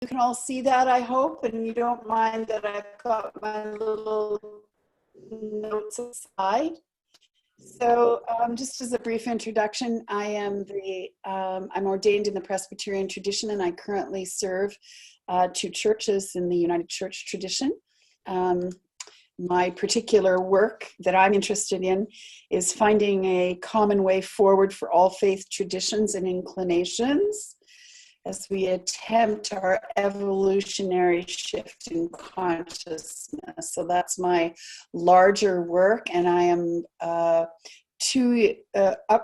you can all see that, I hope, and you don't mind that I've got my little notes aside. So just as a brief introduction, I'm ordained in the Presbyterian tradition, and I currently serve 2 churches in the United Church tradition. My particular work that I'm interested in is finding a common way forward for all faith traditions and inclinations as we attempt our evolutionary shift in consciousness. So that's my larger work, and I am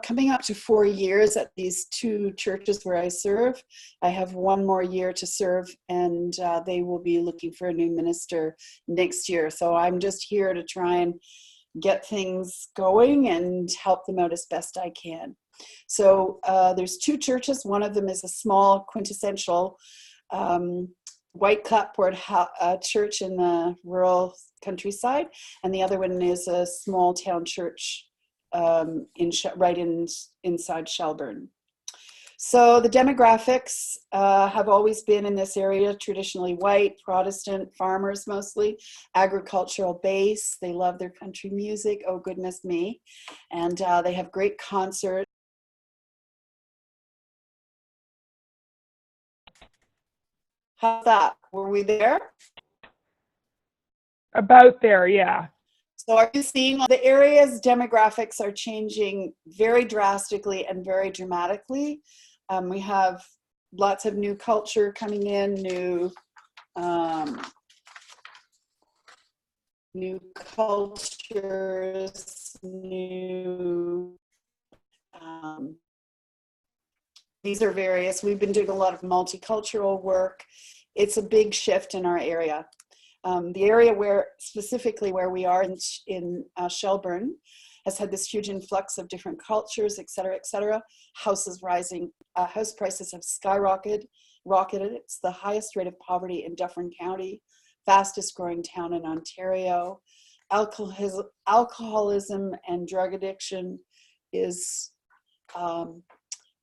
coming up to 4 years at these 2 churches where I serve. I have 1 more year to serve, and they will be looking for a new minister next year. So I'm just here to try and get things going and help them out as best I can. So there's 2 churches. One of them is a small, quintessential white clapboard church in the rural countryside, and the other one is a small town church inside Shelburne. So the demographics have always been in this area traditionally white, Protestant, farmers mostly, agricultural base. They love their country music, oh goodness me, and they have great concerts. How's that? Were we there? About there, yeah. So are you seeing the area's demographics are changing very drastically and very dramatically? We have lots of new culture coming in, new cultures, these are various. We've been doing a lot of multicultural work. It's a big shift in our area. The area specifically where we are in Shelburne has had this huge influx of different cultures, et cetera, et cetera. Houses rising, house prices have skyrocketed. It's the highest rate of poverty in Dufferin County, fastest growing town in Ontario. Alcoholism and drug addiction is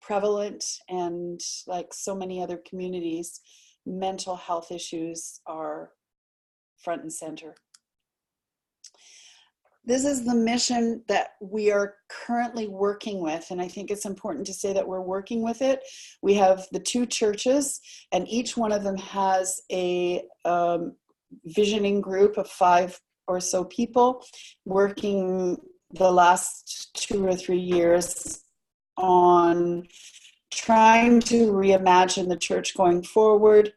prevalent, and like so many other communities, mental health issues are front and center. This is the mission that we are currently working with, and I think it's important to say that we're working with it. We have the 2 churches, and each one of them has a visioning group of 5 or so people working the last 2 or 3 years on trying to reimagine the church going forward.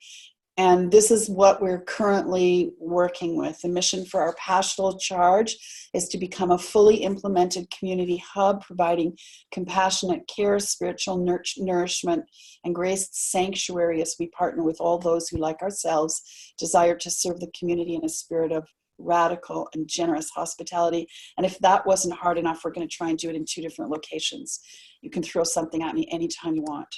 And this is what we're currently working with. The mission for our pastoral charge is to become a fully implemented community hub, providing compassionate care, spiritual nourishment, and grace sanctuary as we partner with all those who, like ourselves, desire to serve the community in a spirit of radical and generous hospitality. And if that wasn't hard enough, we're going to try and do it in 2 different locations. You can throw something at me anytime you want.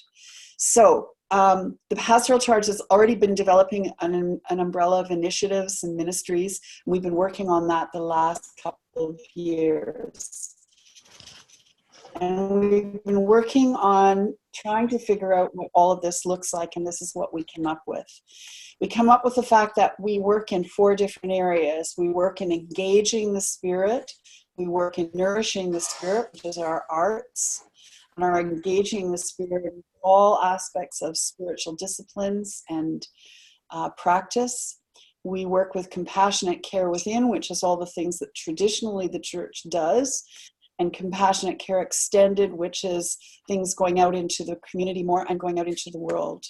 So the pastoral charge has already been developing an umbrella of initiatives and ministries. We've been working on that the last couple of years. And we've been working on trying to figure out what all of this looks like, and this is what we came up with. We come up with the fact that we work in 4 different areas. We work in engaging the spirit. We work in nourishing the spirit, which is our arts, and are engaging the spirit in all aspects of spiritual disciplines and practice. We work with compassionate care within, which is all the things that traditionally the church does, and compassionate care extended, which is things going out into the community more and going out into the world.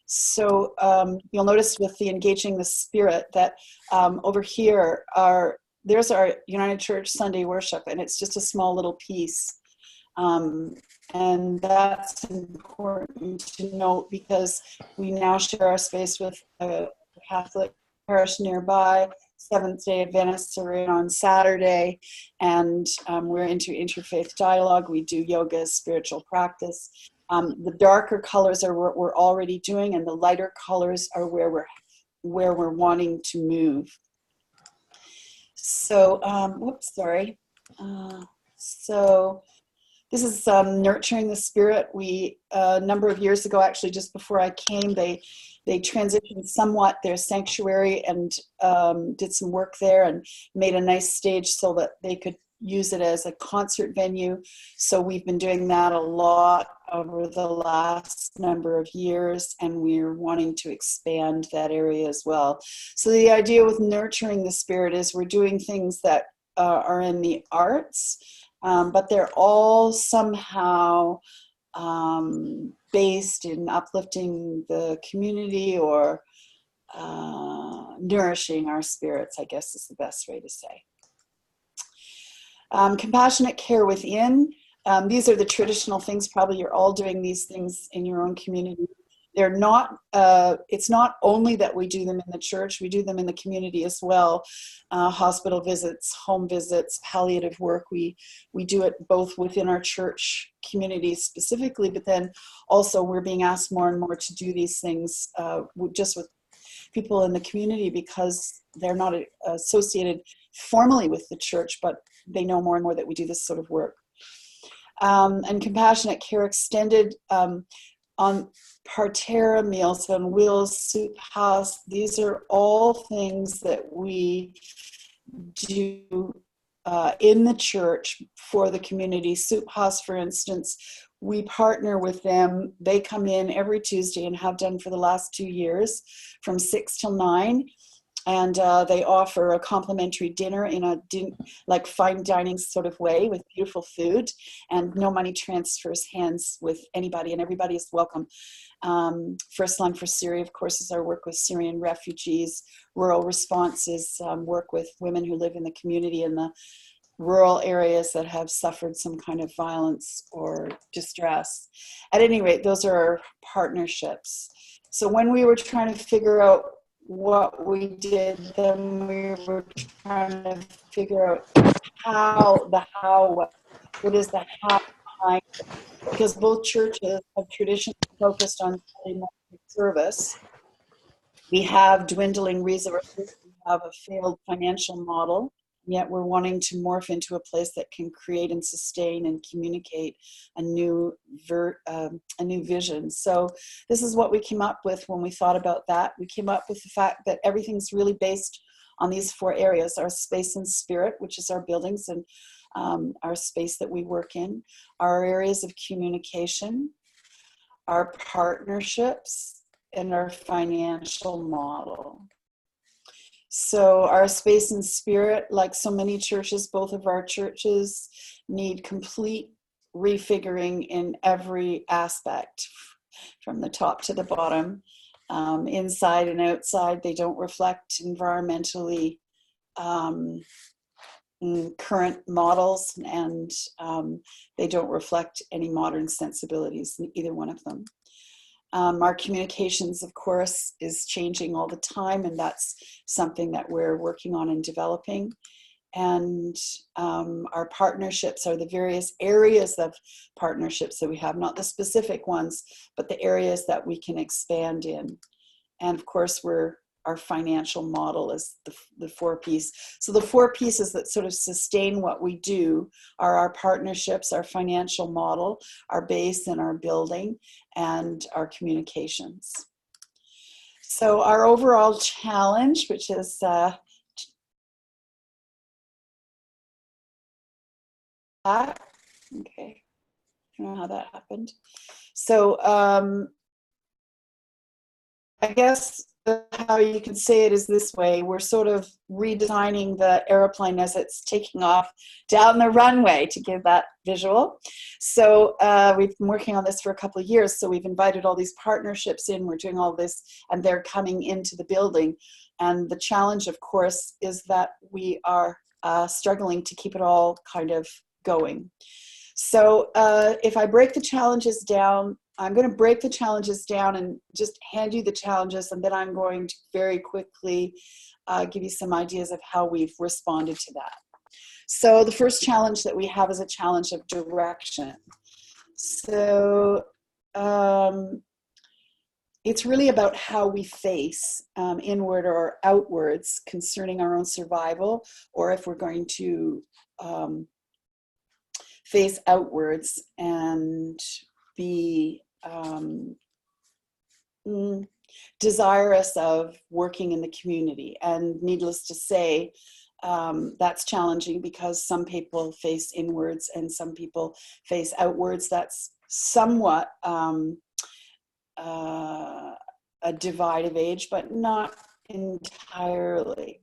So you'll notice with the engaging the spirit that over here there's our United Church Sunday worship, and it's just a small little piece. And that's important to note because we now share our space with a Catholic parish nearby. Seventh-day Adventists are in on Saturday, and we're into interfaith dialogue. We do yoga as spiritual practice. The darker colors are what we're already doing, and the lighter colors are where we're wanting to move. So, so This is Nurturing the Spirit. We, a number of years ago, actually just before I came, they transitioned somewhat their sanctuary and did some work there and made a nice stage so that they could use it as a concert venue. So we've been doing that a lot over the last number of years, and we're wanting to expand that area as well. So the idea with Nurturing the Spirit is we're doing things that are in the arts, but they're all somehow based in uplifting the community or nourishing our spirits, I guess is the best way to say. Compassionate care within. These are the traditional things. Probably you're all doing these things in your own community. They're not, it's not only that we do them in the church, we do them in the community as well. Hospital visits, home visits, palliative work. We do it both within our church community specifically, but then also we're being asked more and more to do these things just with people in the community because they're not associated formally with the church, but they know more and more that we do this sort of work. And compassionate care extended on parterre meals, on wheels, soup house. These are all things that we do in the church for the community. Soup house, for instance, we partner with them. They come in every Tuesday and have done for the last 2 years from 6 till 9. And they offer a complimentary dinner in a like fine dining sort of way with beautiful food, and no money transfers hands with anybody, and everybody is welcome. First Line for Syria, of course, is our work with Syrian refugees. Rural Response is work with women who live in the community in the rural areas that have suffered some kind of violence or distress. At any rate, those are our partnerships. So when we were trying to figure out what we did, then we were trying to figure out what is the how behind it. Because both churches have traditionally focused on service. We have dwindling resources, we have a failed financial model, yet we're wanting to morph into a place that can create and sustain and communicate a new vision. So this is what we came up with when we thought about that. We came up with the fact that everything's really based on these 4 areas: our space and spirit, which is our buildings and our space that we work in, our areas of communication, our partnerships, and our financial model. So our space and spirit, like so many churches, both of our churches need complete refiguring in every aspect, from the top to the bottom, inside and outside. They don't reflect environmentally current models, and they don't reflect any modern sensibilities, either one of them. Our communications, of course, is changing all the time, and that's something that we're working on and developing. And our partnerships are the various areas of partnerships that we have, not the specific ones, but the areas that we can expand in. And of course, our financial model is the 4 pieces. So the 4 pieces that sort of sustain what we do are our partnerships, our financial model, our base and our building, and our communications. So our overall challenge, which is okay, I don't know how that happened. So I guess how you could say it is this way: we're sort of redesigning the airplane as it's taking off down the runway, to give that visual. So we've been working on this for a couple of years. So we've invited all these partnerships in, we're doing all this, and they're coming into the building. And the challenge, of course, is that we are struggling to keep it all kind of going. So if I break the challenges down, I'm going to break the challenges down and just hand you the challenges, and then I'm going to very quickly give you some ideas of how we've responded to that. So the first challenge that we have is a challenge of direction. So it's really about how we face inward or outwards concerning our own survival, or if we're going to face outwards and be desirous of working in the community. And needless to say, that's challenging because some people face inwards and some people face outwards. That's somewhat a divide of age, but not entirely.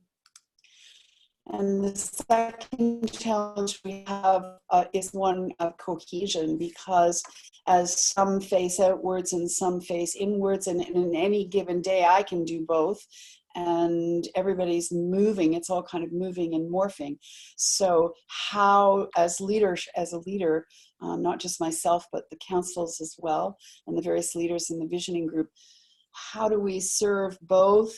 And the second challenge we have is one of cohesion, because as some face outwards and some face inwards, and in any given day I can do both, and everybody's moving, it's all kind of moving and morphing. So how, as a leader, not just myself, but the councils as well, and the various leaders in the visioning group, how do we serve both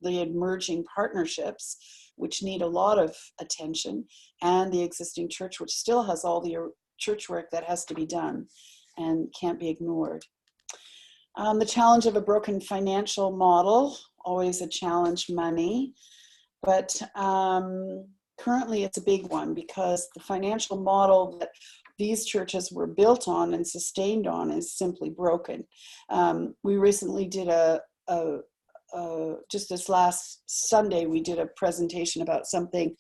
the emerging partnerships, which need a lot of attention, and the existing church, which still has all the church work that has to be done and can't be ignored. The challenge of a broken financial model, always a challenge, money, but currently it's a big one because the financial model that these churches were built on and sustained on is simply broken. We recently did just this last Sunday, we did a presentation about something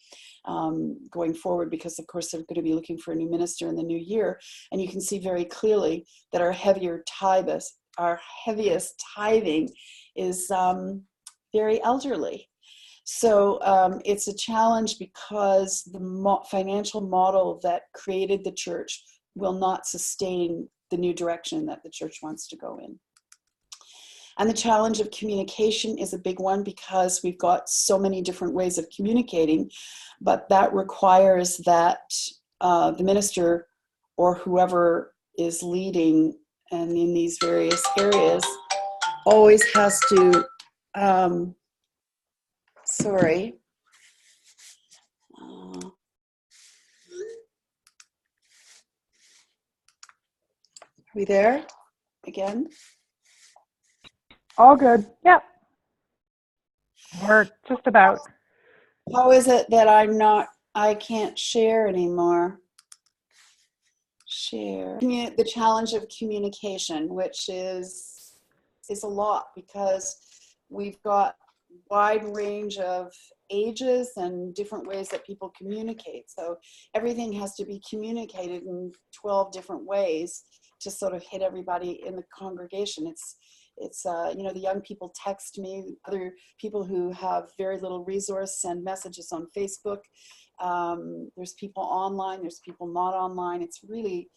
going forward, because of course they're going to be looking for a new minister in the new year. And you can see very clearly that our heaviest tithing is very elderly. So it's a challenge because the financial model that created the church will not sustain the new direction that the church wants to go in. And the challenge of communication is a big one because we've got so many different ways of communicating, but that requires that the minister or whoever is leading and in these various areas always has to, sorry. Are we there again? All good. Yep. We're just about. How is it that I can't share anymore? Share. The challenge of communication, which is a lot because we've got wide range of ages and different ways that people communicate. So everything has to be communicated in 12 different ways to sort of hit everybody in the congregation. It's the young people text me, other people who have very little resource send messages on Facebook. There's people online, there's people not online. It's really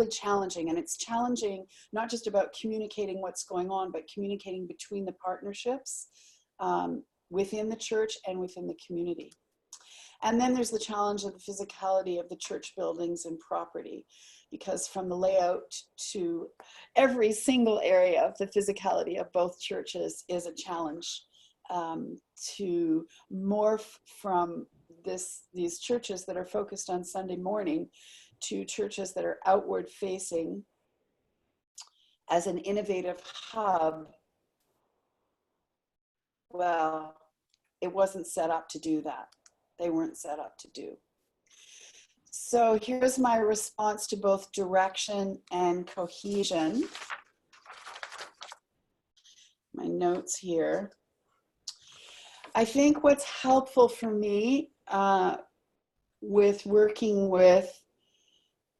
challenging, and it's challenging not just about communicating what's going on, but communicating between the partnerships within the church and within the community. And then there's the challenge of the physicality of the church buildings and property, because from the layout to every single area of the physicality of both churches is a challenge to morph from these churches that are focused on Sunday morning to churches that are outward facing as an innovative hub. Well, it wasn't set up to do that. They weren't set up to do. So here's my response to both direction and cohesion. My notes here. I think what's helpful for me with working with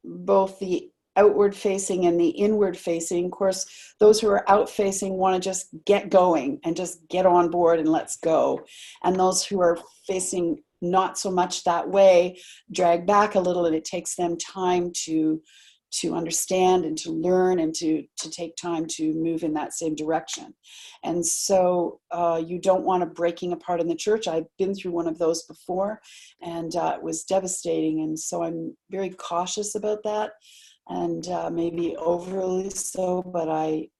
both the outward facing and the inward facing, of course, those who are out facing want to just get going and just get on board and let's go. And those who are facing not so much that way drag back a little, and it takes them time to understand and to learn and to take time to move in that same direction. And so you don't want to breaking apart in the church. I've been through one of those before, and it was devastating. And so I'm very cautious about that, and maybe overly so, but I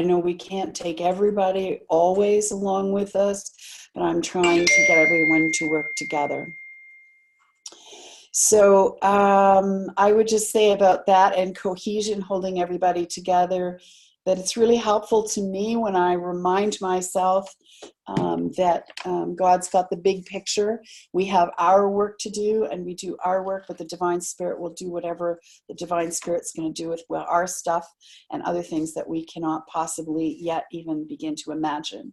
know we can't take everybody always along with us, but I'm trying to get everyone to work together. So I would just say about that and cohesion, holding everybody together, that it's really helpful to me when I remind myself that God's got the big picture. We have our work to do, and we do our work, but the Divine Spirit will do whatever the Divine Spirit's going to do with our stuff and other things that we cannot possibly yet even begin to imagine.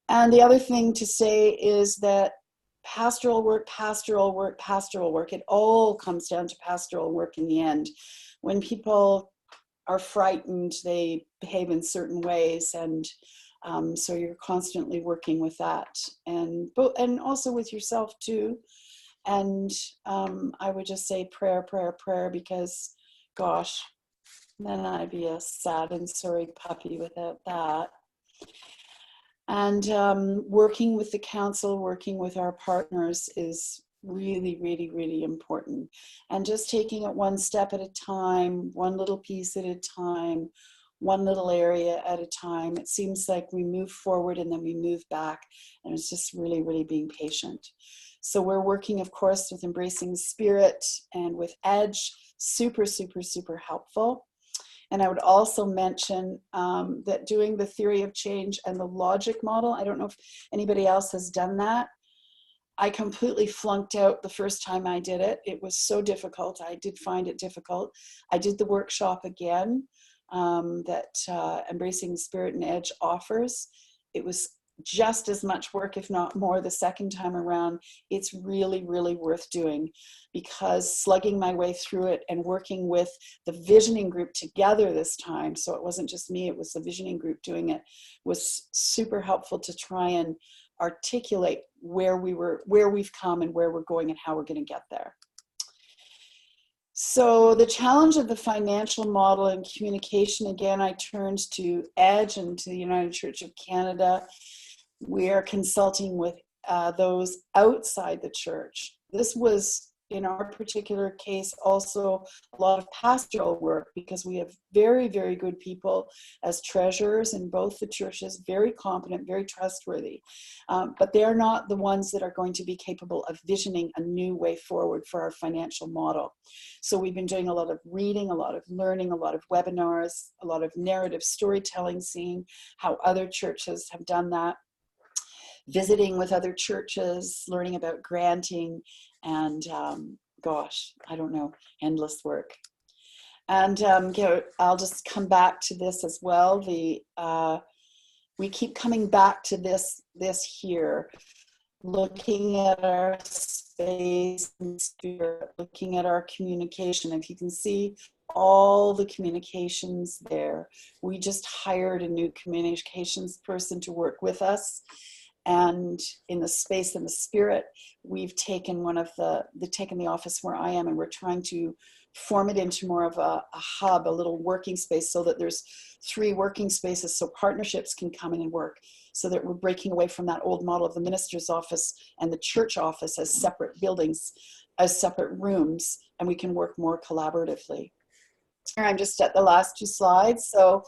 And the other thing to say is that pastoral work, pastoral work, pastoral work, it all comes down to pastoral work in the end. When people are frightened, they behave in certain ways, and so you're constantly working with that, and also with yourself too. And I would just say prayer, prayer, prayer, because gosh, then I'd be a sad and sorry puppy without that. And working with the council, working with our partners is really, really, really important. And just taking it one step at a time, one little piece at a time, one little area at a time. It seems like we move forward and then we move back, and it's just really, really being patient. So we're working, of course, with Embracing the Spirit and with Edge, super, super, super helpful. And I would also mention that doing the theory of change and the logic model, I don't know if anybody else has done that. I completely flunked out the first time I did it. It was so difficult. I did find it difficult. I did the workshop again that Embracing the Spirit and Edge offers. It was just as much work, if not more, the second time around. It's really, really worth doing, because slugging my way through it and working with the visioning group together this time, so it wasn't just me, it was the visioning group doing it, was super helpful to try and articulate where we've come and where we're going and how we're going to get there. So the challenge of the financial model and communication, again, I turned to Edge and to the United Church of Canada. We are consulting with those outside the church. This was, in our particular case, also a lot of pastoral work, because we have very, very good people as treasurers in both the churches, very competent, very trustworthy. But they're not the ones that are going to be capable of visioning a new way forward for our financial model. So we've been doing a lot of reading, a lot of learning, a lot of webinars, a lot of narrative storytelling, seeing how other churches have done that, visiting with other churches, learning about granting, and gosh, I don't know, endless work. And I'll just come back to this as well. We keep coming back to this here, looking at our space and spirit, looking at our communication. If you can see all the communications there, we just hired a new communications person to work with us. And in the space and the spirit, we've taken taken the office where I am, and we're trying to form it into more of a hub, a little working space, so that there's 3 working spaces so partnerships can come in and work, so that we're breaking away from that old model of the minister's office and the church office as separate buildings, as separate rooms, and we can work more collaboratively. Here I'm just at the last 2 slides. So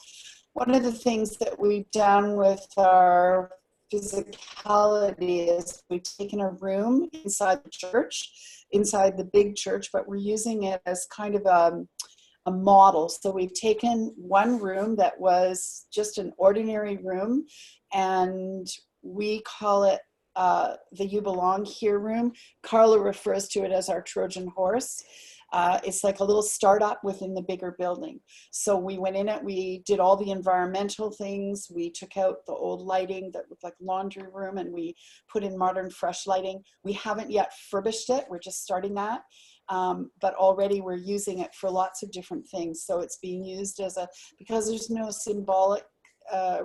one of the things that we've done with our physicality is we've taken a room inside the church, inside the big church, but we're using it as kind of a model. So we've taken one room that was just an ordinary room, and we call it the You Belong Here room. Carla refers to it as our Trojan horse. It's like a little startup within the bigger building. So we went in it, we did all the environmental things, we took out the old lighting that looked like laundry room, and we put in modern, fresh lighting. We haven't yet furbished it, we're just starting that. But already we're using it for lots of different things. So it's being used because there's no symbolic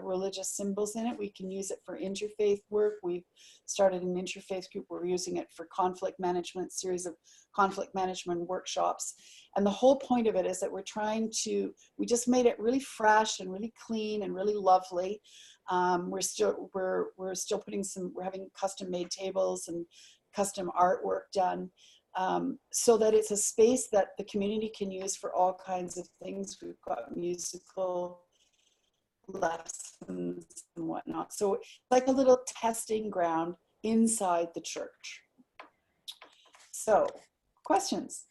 religious symbols in it, we can use it for interfaith work. We've started an interfaith group. We're using it for conflict management, series of conflict management workshops. And the whole point of it is that we just made it really fresh and really clean and really lovely. We're still we're having custom made tables and custom artwork done. So that it's a space that the community can use for all kinds of things. We've got musical lessons and whatnot. So it's like a little testing ground inside the church. So, questions?